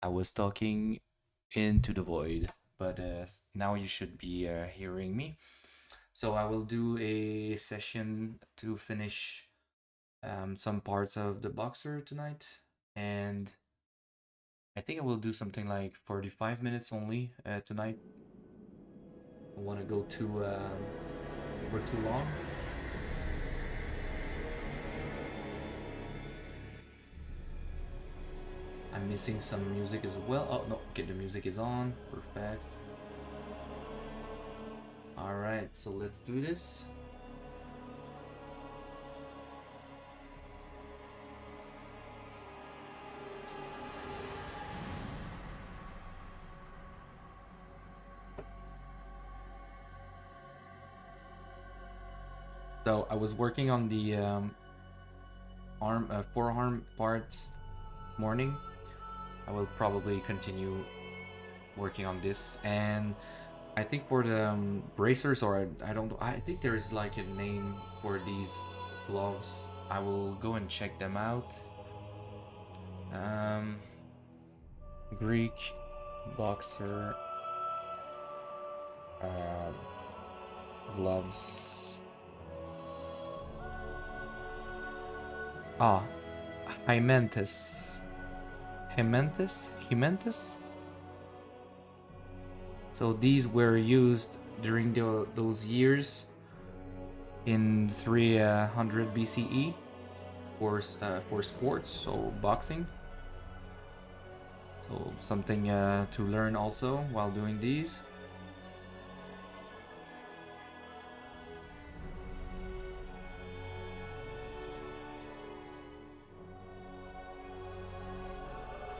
I was talking into the void, but now you should be hearing me. So I will do a session to finish some parts of the Boxer tonight, and I think I will do something like 45 minutes only tonight. I want to go too for too long. I'm missing some music as well. Oh no, okay, the music is on. Perfect. All right, so let's do this. So I was working on the forearm part morning. I will probably continue working on this, and I think for the bracers, or I don't know, I think there is like a name for these gloves. I will go and check them out. Um, Greek boxer uh, gloves. Ah, Hymentis. Hymentis? So these were used during those years in 300 BCE for sports, so boxing. So something to learn also while doing these.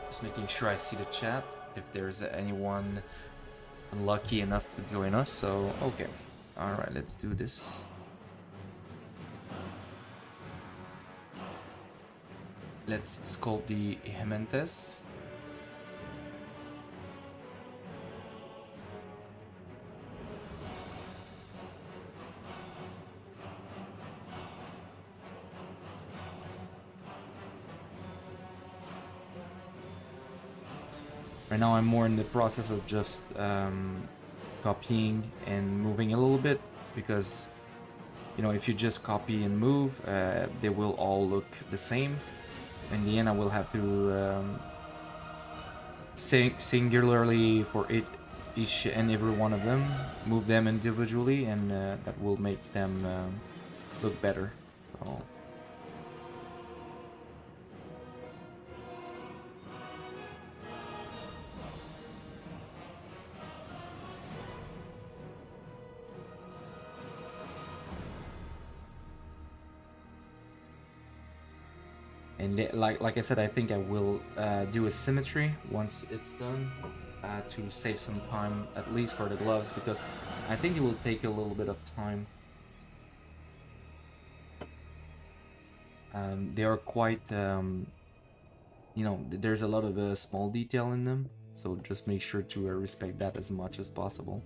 Just making sure I see the chat if there's anyone unlucky enough to join us. So okay, all right, let's do this. Let's sculpt the Hementes. Right now I'm more in the process of just copying and moving a little bit, because you know, if you just copy and move, they will all look the same. In the end, I will have to singularly for each and every one of them, move them individually, and that will make them look better. So. And like I said, I think I will do a symmetry once it's done to save some time, at least for the gloves, because I think it will take a little bit of time. They are quite, you know, there's a lot of small detail in them, so just make sure to respect that as much as possible.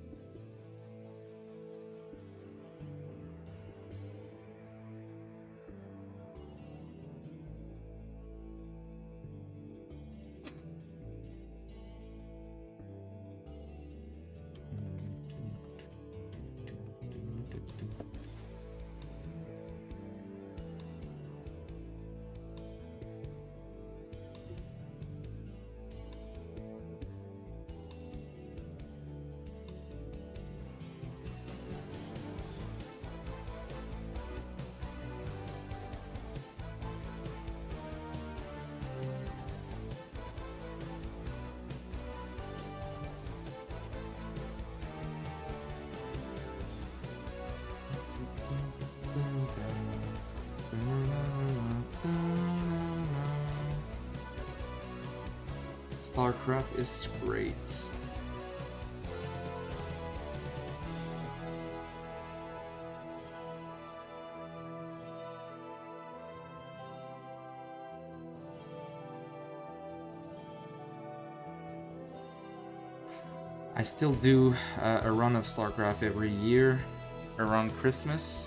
StarCraft is great. I still do a run of StarCraft every year around Christmas.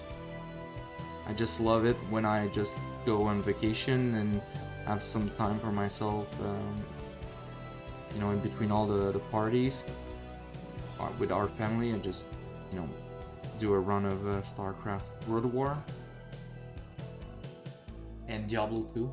I just love it when I just go on vacation and have some time for myself. you know, in between all the parties with our family, and just, you know, do a run of StarCraft World War and Diablo 2.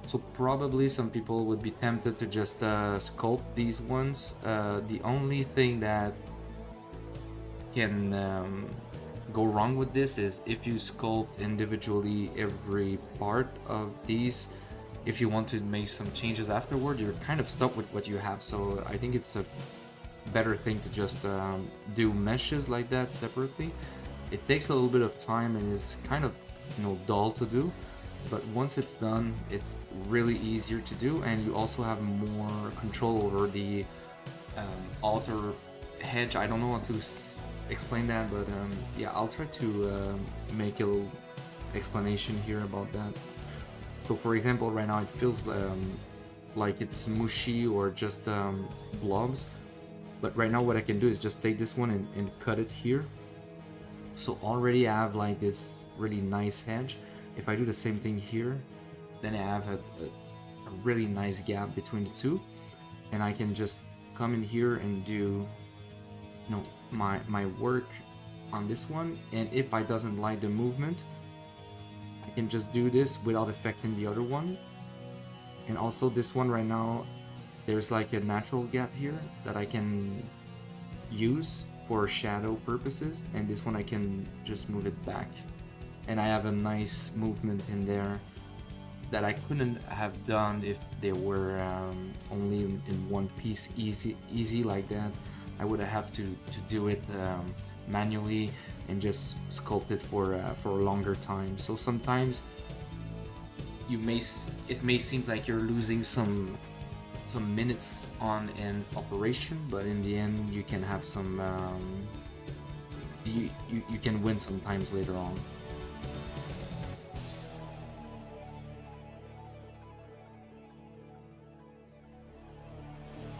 So probably some people would be tempted to just sculpt these ones. The only thing that can go wrong with this is if you sculpt individually every part of these. If you want to make some changes afterward, you're kind of stuck with what you have. So I think it's a better thing to just do meshes like that separately. It takes a little bit of time and is kind of, you know, dull to do, but once it's done, it's really easier to do, and you also have more control over the alter hedge. I don't know how to explain that, but yeah, I'll try to make a little explanation here about that. So for example, right now it feels like it's mushy or just blobs, but right now what I can do is just take this one and cut it here. So already I have like this really nice hedge. If I do the same thing here, then I have a really nice gap between the two, and I can just come in here and do, you know, my work on this one. And if I doesn't like the movement, I can just do this without affecting the other one. And also this one right now, there's like a natural gap here that I can use for shadow purposes, and this one I can just move it back, and I have a nice movement in there that I couldn't have done if they were only in one piece easy like that. I would have to do it manually and just sculpt it for a longer time. So sometimes it may seem like you're losing some minutes on an operation, but in the end you can have some you can win sometimes later on.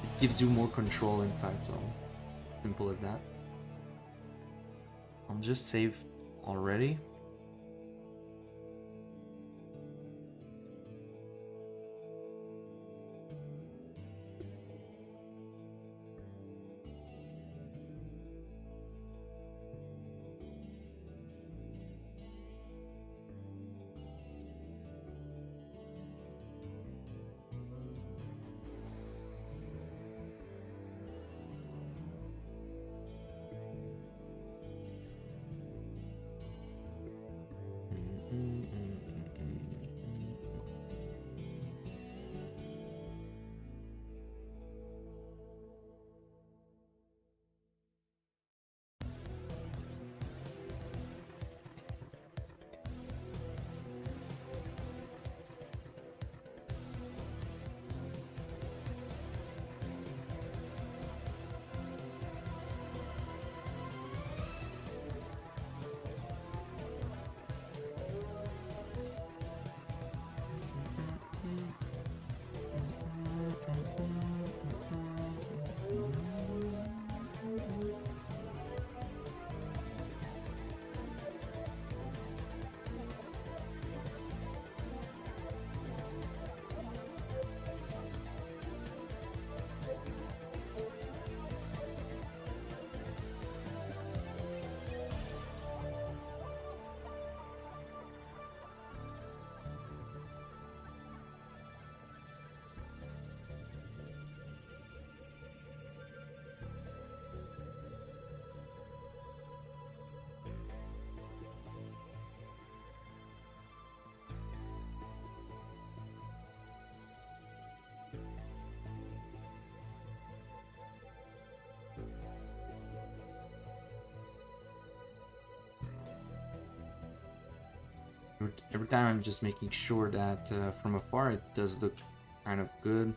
It gives you more control, in fact. So simple as that. I'll just save already. Every time I'm just making sure that from afar it does look kind of good.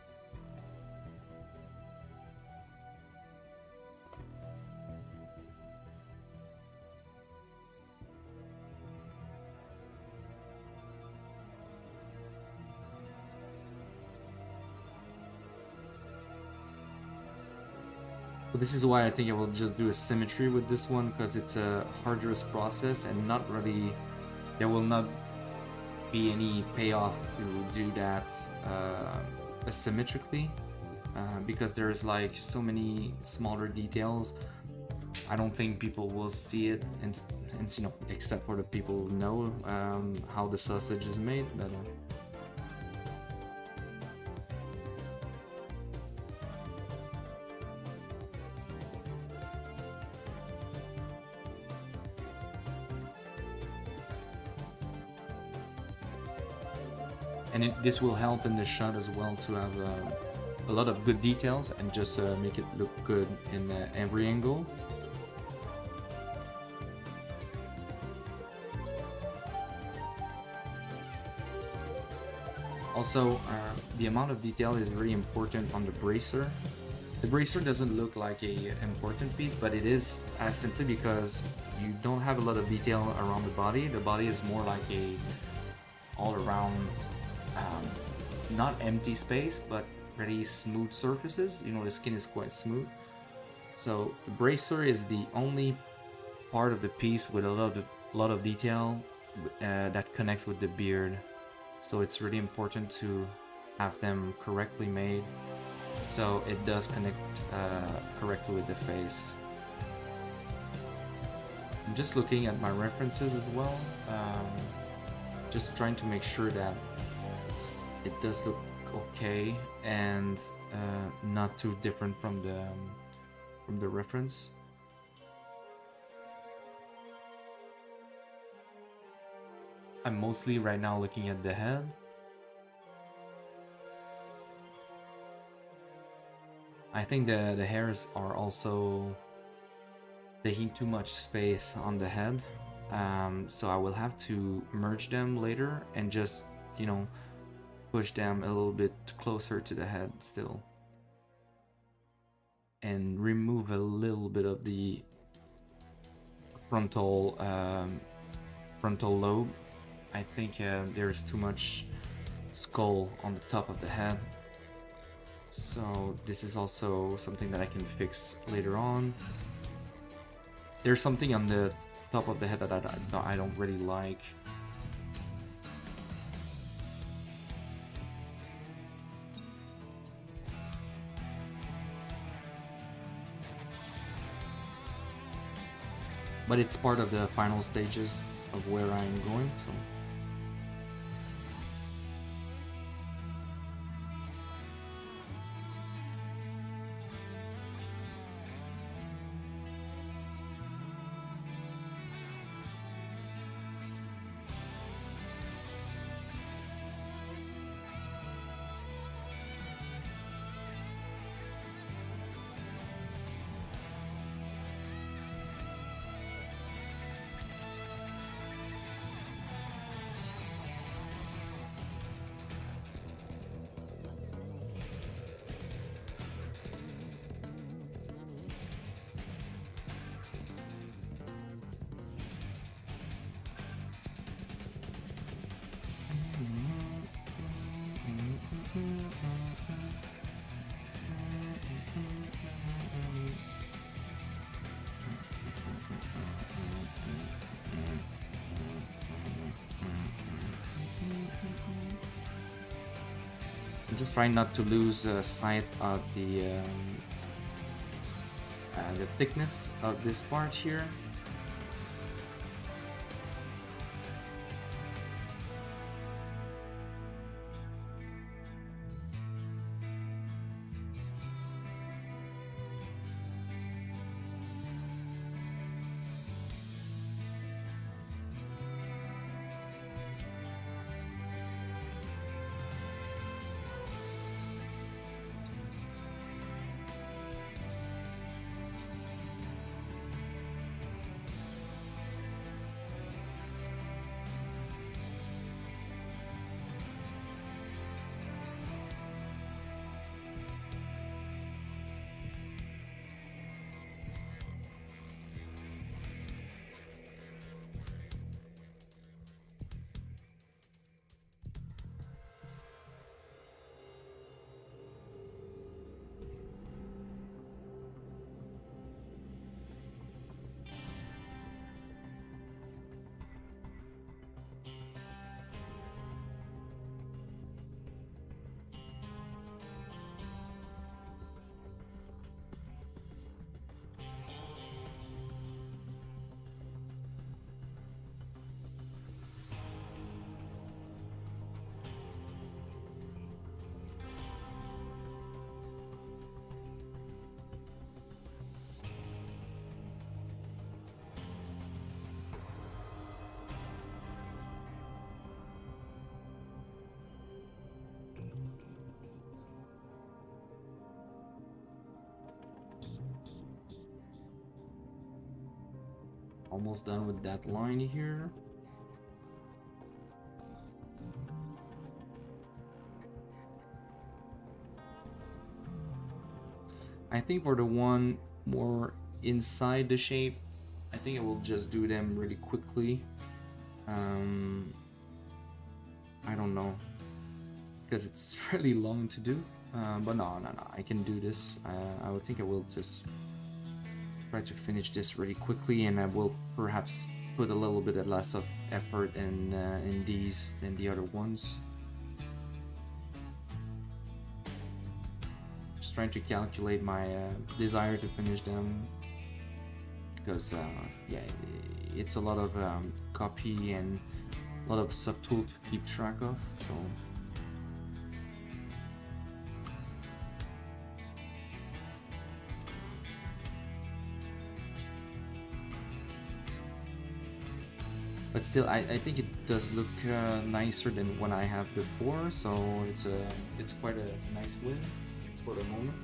But this is why I think I will just do a symmetry with this one, because it's a arduous process and not really, there will not be any payoff to do that asymmetrically, because there's like so many smaller details. I don't think people will see it, and you know, except for the people who know how the sausage is made. But and this will help in the shot as well to have a lot of good details and just make it look good in every angle. Also, the amount of detail is very important on the bracer. The bracer doesn't look like a important piece, but it is simply because you don't have a lot of detail around the body. The body is more like a all-around, not empty space, but very smooth surfaces. You know, the skin is quite smooth. So the bracer is the only part of the piece with a lot of detail that connects with the beard. So it's really important to have them correctly made, so it does connect correctly with the face. I'm just looking at my references as well, just trying to make sure that it does look okay and not too different from the reference. I'm mostly right now looking at the head. I think the hairs are also taking too much space on the head, so I will have to merge them later and just, you know, push them a little bit closer to the head still, and remove a little bit of the frontal lobe. I think there is too much skull on the top of the head. So this is also something that I can fix later on. There's something on the top of the head that I don't really like. But it's part of the final stages of where I'm going, so. I'm just trying not to lose sight of the thickness of this part here. Almost done with that line here. I think for the one more inside the shape, I think I will just do them really quickly. I don't know, because it's really long to do. But no, I can do this. I would think I will just try to finish this really quickly, and I will perhaps put a little bit less of effort in these than the other ones. Just trying to calculate my desire to finish them, because yeah, it's a lot of copy and a lot of subtool to keep track of. So but still, I think it does look nicer than what I have before, so it's quite a nice win for the moment.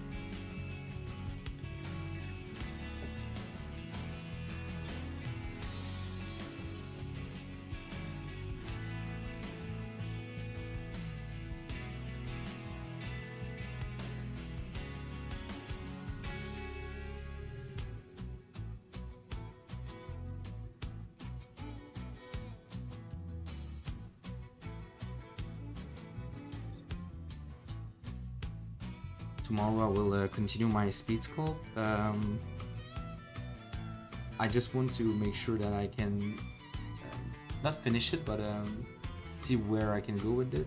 Tomorrow I will continue my speed sculpt. I just want to make sure that I can not finish it, but see where I can go with it.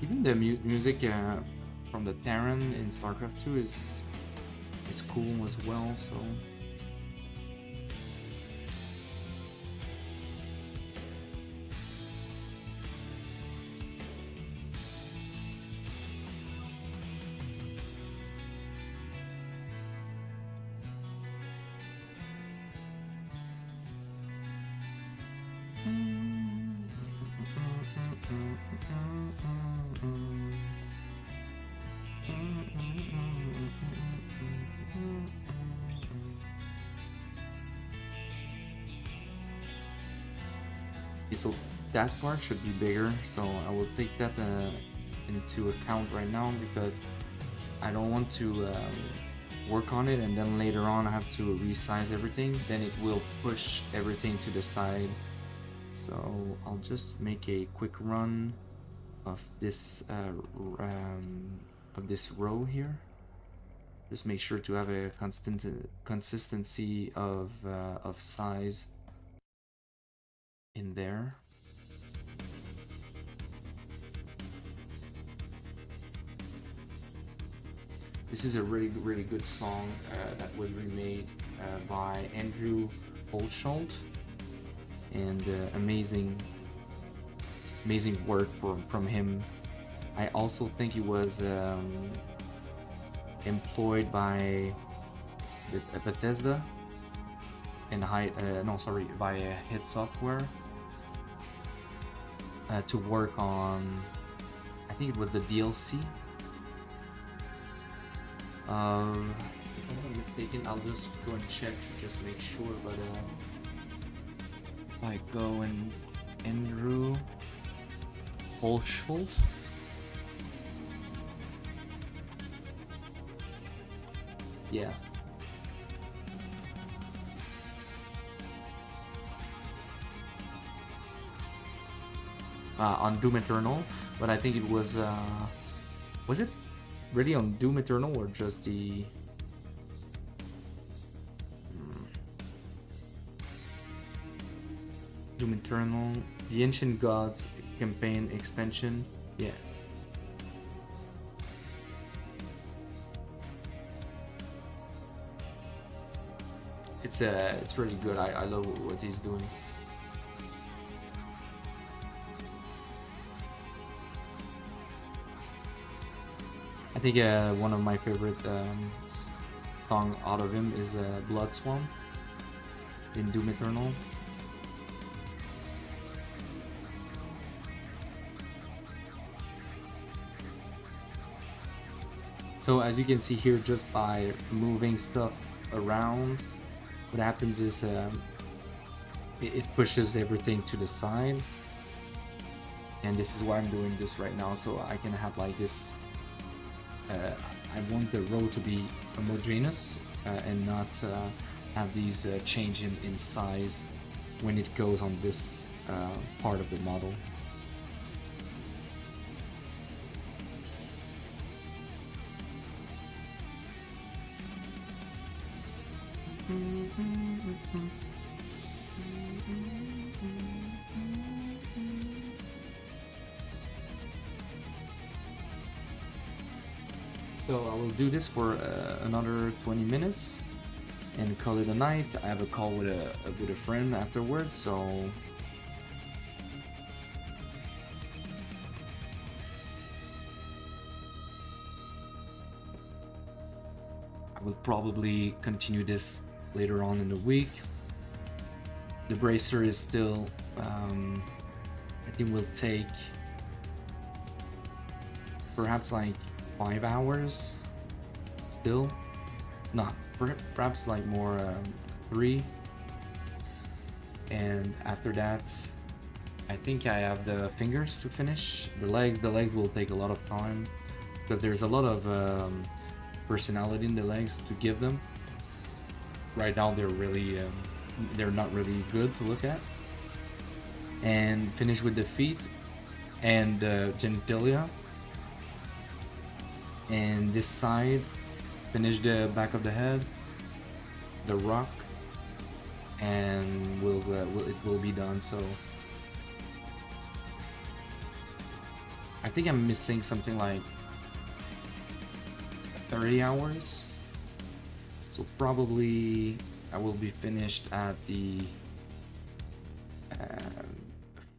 Even the music from the Terran in StarCraft 2 is cool as well. So so that part should be bigger, so I will take that into account right now, because I don't want to work on it and then later on I have to resize everything, then it will push everything to the side. So I'll just make a quick run of this row here. Just make sure to have a consistency of size in there. This is a really good song that was remade by Andrew Holsholt, and amazing work from him. I also think he was employed by Bethesda and by Hit Software to work on, I think it was the DLC. If I'm not mistaken, I'll just go and check to just make sure, but if I go and Andrew Holsholt. Yeah. On Doom Eternal, but I think it was it really on Doom Eternal or just the Doom Eternal, the Ancient Gods campaign expansion? Yeah. it's really good. I love what he's doing. I think one of my favorite song out of him is Blood Swan in Doom Eternal. So as you can see here, just by moving stuff around, what happens is it pushes everything to the side. And this is why I'm doing this right now, so I can have like this. I want the row to be homogeneous and not have these change in size when it goes on this part of the model. So I will do this for another 20 minutes and call it a night. I have a call with a friend afterwards, so I will probably continue this later on in the week. The bracer is still, I think will take perhaps like 5 hours still, not perhaps like more 3, and after that I think I have the fingers to finish. The legs will take a lot of time because there's a lot of personality in the legs to give them. Right now they're really they're not really good to look at. And finish with the feet and genitalia. And this side, finish the back of the head, the rock, and it will be done. So I think I'm missing something like 30 hours. So probably I will be finished at the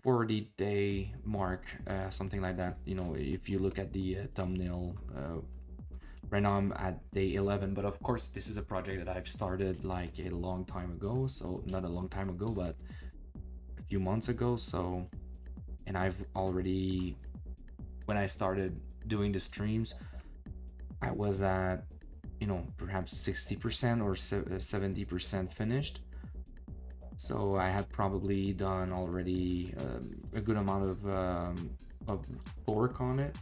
40-day mark, something like that. You know, if you look at the thumbnail, right now I'm at day 11, but of course this is a project that I've started like a long time ago. So not a long time ago, but a few months ago. So, and I've already, when I started doing the streams, I was at, you know, perhaps 60% or 70% finished. So I had probably done already a good amount of work on it.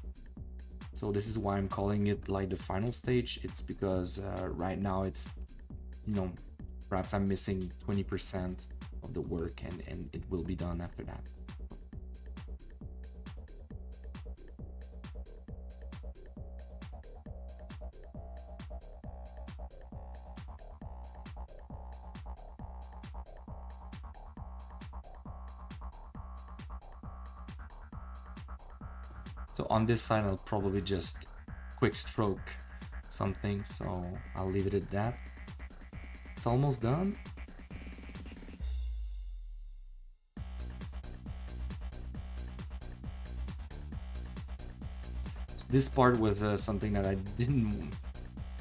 So this is why I'm calling it like the final stage. It's because right now it's, you know, perhaps I'm missing 20% of the work, and it will be done after that. So on this side, I'll probably just quick stroke something, so I'll leave it at that. It's almost done. So this part was something that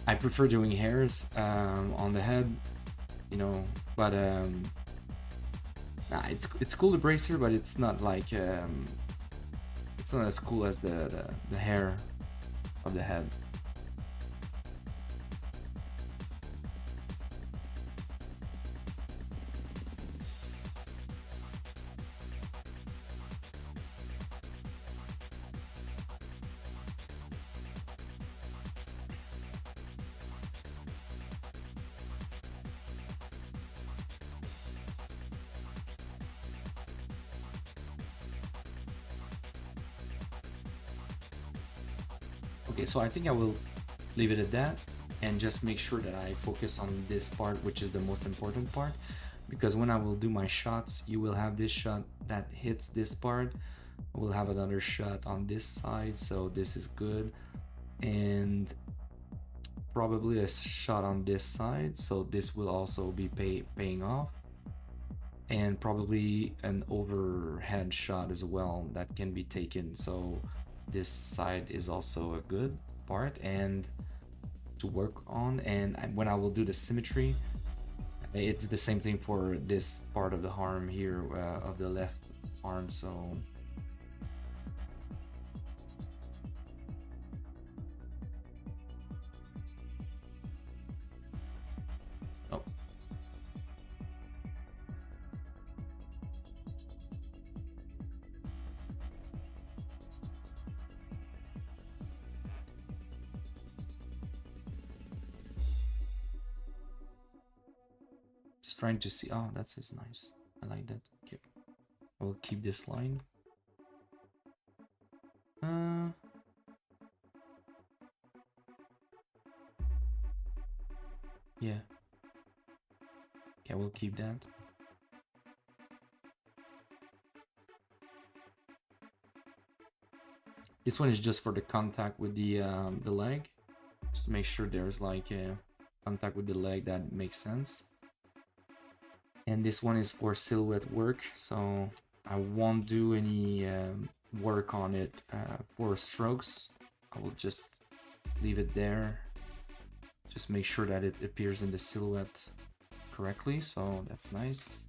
I prefer doing hairs on the head, you know, but it's cool, the bracer, but it's not like it's not as cool as the hair of the head. Okay, so I think I will leave it at that and just make sure that I focus on this part, which is the most important part, because when I will do my shots, you will have this shot that hits this part. We'll have another shot on this side, so this is good. And probably a shot on this side, so this will also be paying off, and probably an overhead shot as well that can be taken, so this side is also a good part and to work on. And when I will do the symmetry, it's the same thing for this part of the arm here, of the left arm. So oh, just trying to see. Oh, that's just nice. I like that. Okay, I will keep this line. Yeah. Okay, we'll keep that. This one is just for the contact with the leg, just to make sure there's like a contact with the leg that makes sense. And this one is for silhouette work, so I won't do any work on it for strokes. I will just leave it there. Just make sure that it appears in the silhouette correctly, so that's nice.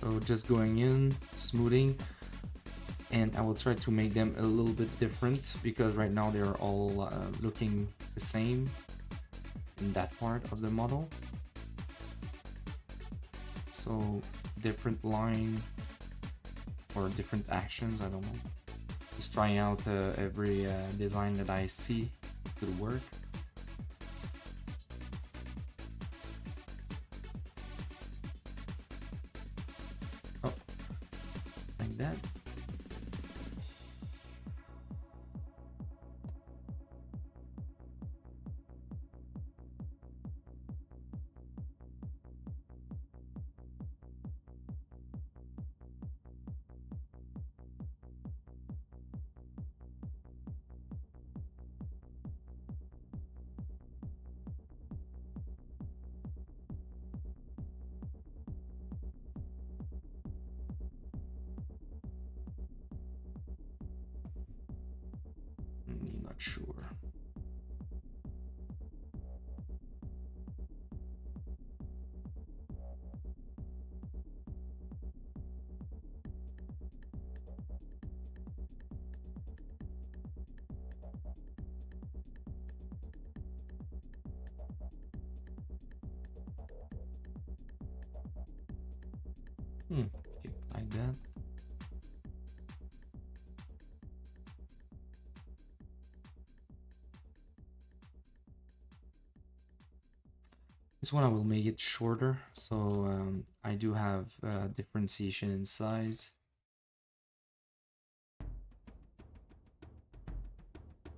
So just going in, smoothing, and I will try to make them a little bit different because right now they're all looking the same in that part of the model. So different line or different actions, I don't know. Just trying out every design that I see could work. Oh, like that. Not sure. Okay, like that. This one I will make it shorter, so I do have differentiation in size.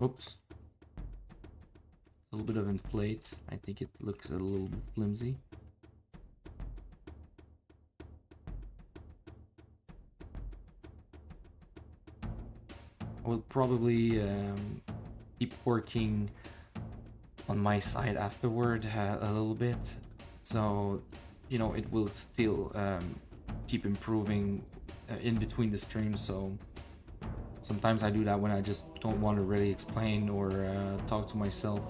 Oops. A little bit of inflate. I think it looks a little flimsy. I will probably keep working on my side afterward a little bit, so you know it will still keep improving in between the streams. So sometimes I do that when I just don't want to really explain or talk to myself.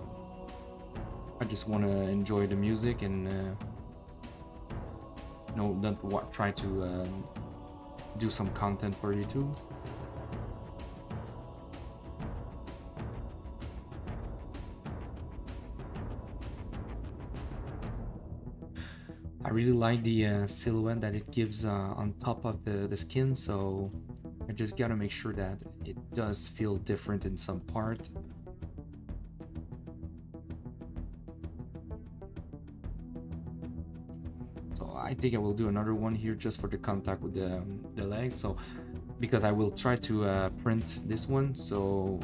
I just want to enjoy the music and not try to do some content for YouTube. I really like the silhouette that it gives on top of the skin, so I just gotta make sure that it does feel different in some part. I think I will do another one here just for the contact with the legs. So because I will try to print this one, so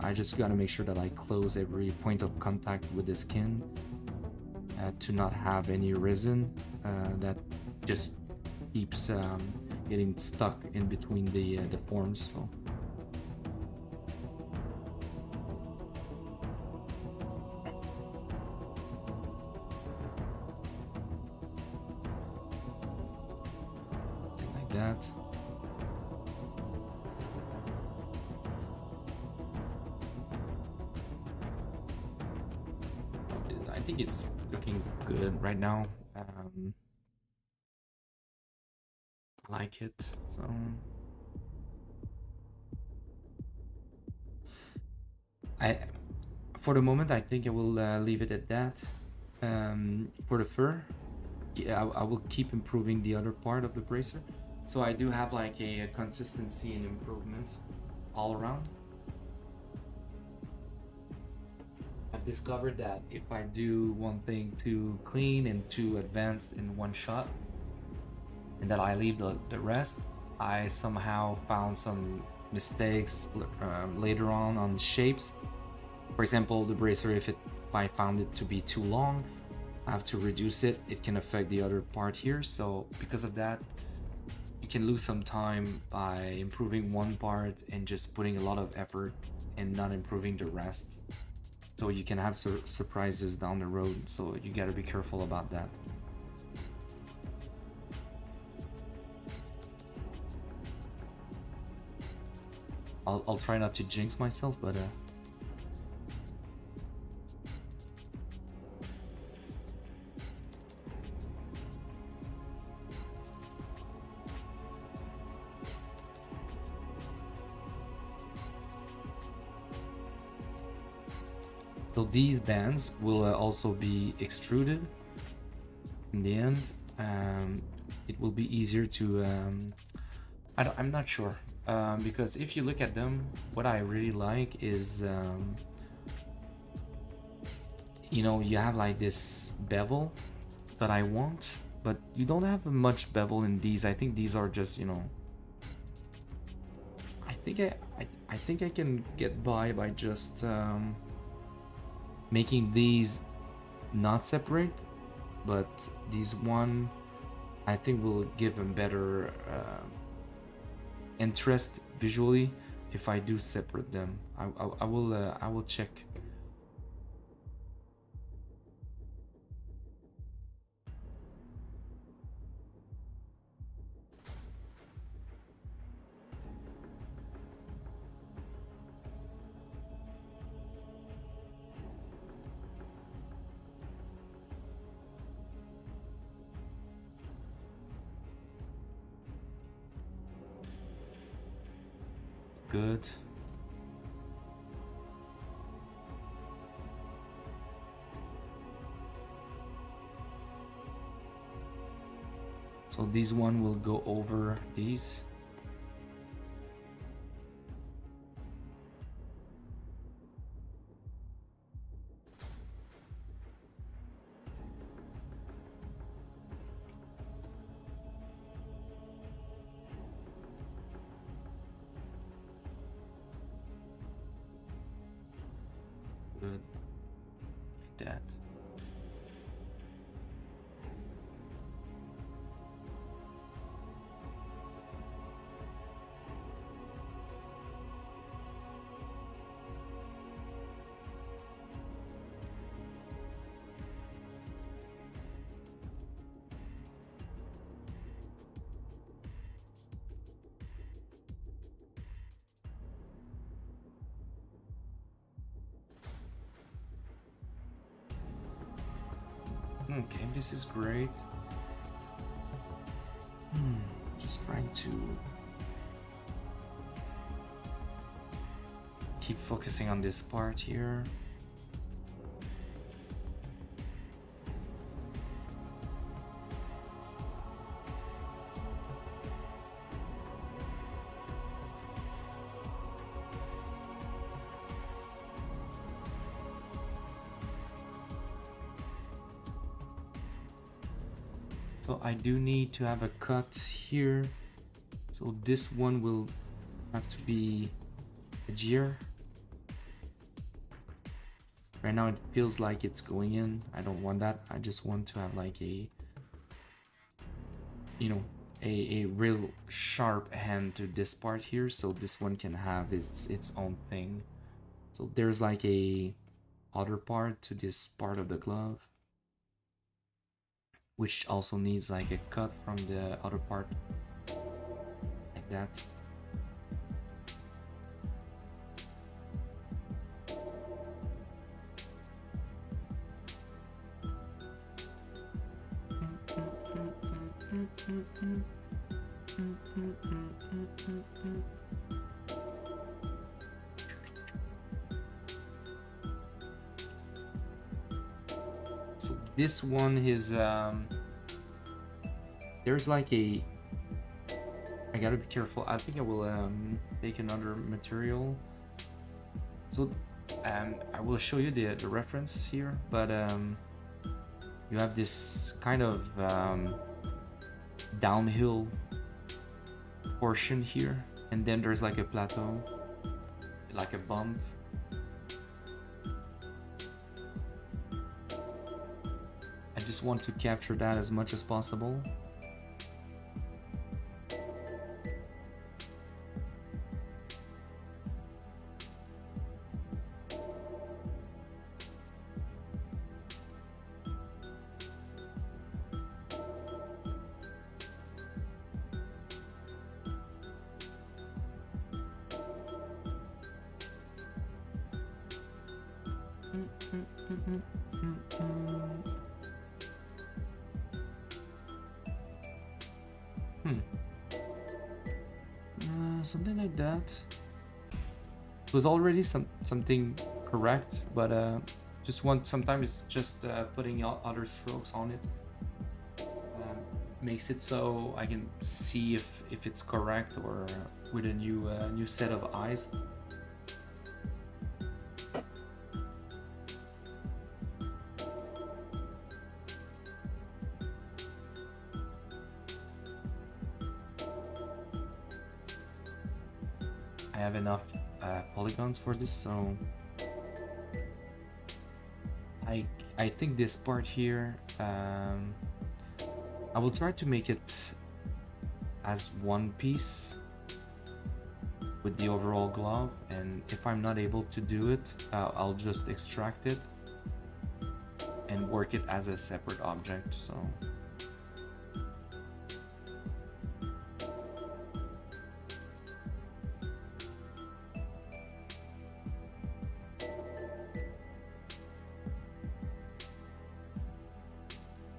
I just gotta make sure that I close every point of contact with the skin to not have any resin that just keeps getting stuck in between the forms. So like that. I think it's looking good right now. I like it. So for the moment, I think I will leave it at that. For the fur, yeah, I will keep improving the other part of the bracer. So I do have like a consistency and improvement all around. I've discovered that if I do one thing too clean and too advanced in one shot, and that I leave the rest, I somehow found some mistakes later on shapes. For example, the bracer, if I found it to be too long, I have to reduce it. It can affect the other part here. So because of that, you can lose some time by improving one part and just putting a lot of effort and not improving the rest. So you can have surprises down the road. So you gotta be careful about that. I'll try not to jinx myself, but so these bands will also be extruded in the end. It will be easier to I'm not sure, because if you look at them, what I really like is you know, you have like this bevel that I want, but you don't have much bevel in these. I think these are just, you know, I think I can get by just making these not separate, but these one I think will give them better interest visually if I do separate them. I will check. Good. So this one will go over these. Good. Like that. Okay, this is great. Just trying to keep focusing on this part here. So So I do need to have a cut here. So this one will have to be edgier. Right now it feels like it's going in. I don't want that. I just want to have like a, you know, a real sharp hand to this part here, so this one can have its own thing. So there's like a other part to this part of the glove, which also needs like a cut from the other part, like that. So this one is there's like a, I gotta be careful. I think I will take another material. So I will show you the reference here, but you have this kind of downhill portion here, and then there's like a plateau, like a bump. I just want to capture that as much as possible. Something like that. It was already something correct, but just want, sometimes just putting other strokes on it makes it so I can see if it's correct, or with a new set of eyes. I have enough polygons for this, so I think this part here, I will try to make it as one piece with the overall glove, and if I'm not able to do it, I'll just extract it and work it as a separate object. So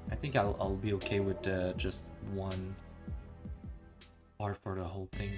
I think I'll be okay with just one part for the whole thing.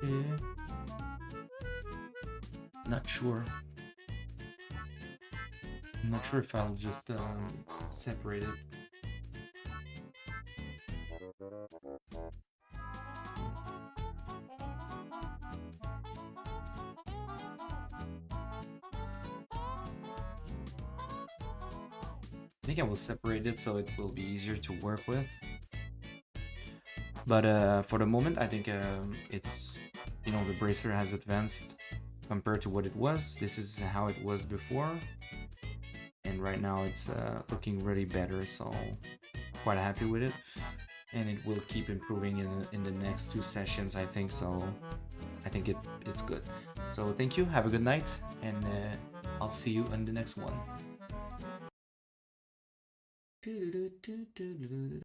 Yeah. Not sure. I'm not sure if I'll just separate it. I think I will separate it so it will be easier to work with. But for the moment, I think it's, you know, the bracer has advanced compared to what it was. This is how it was before, and right now it's looking really better. So quite happy with it, and it will keep improving in the next 2 sessions, I think. So I think it's good. So thank you, have a good night, and I'll see you in the next one.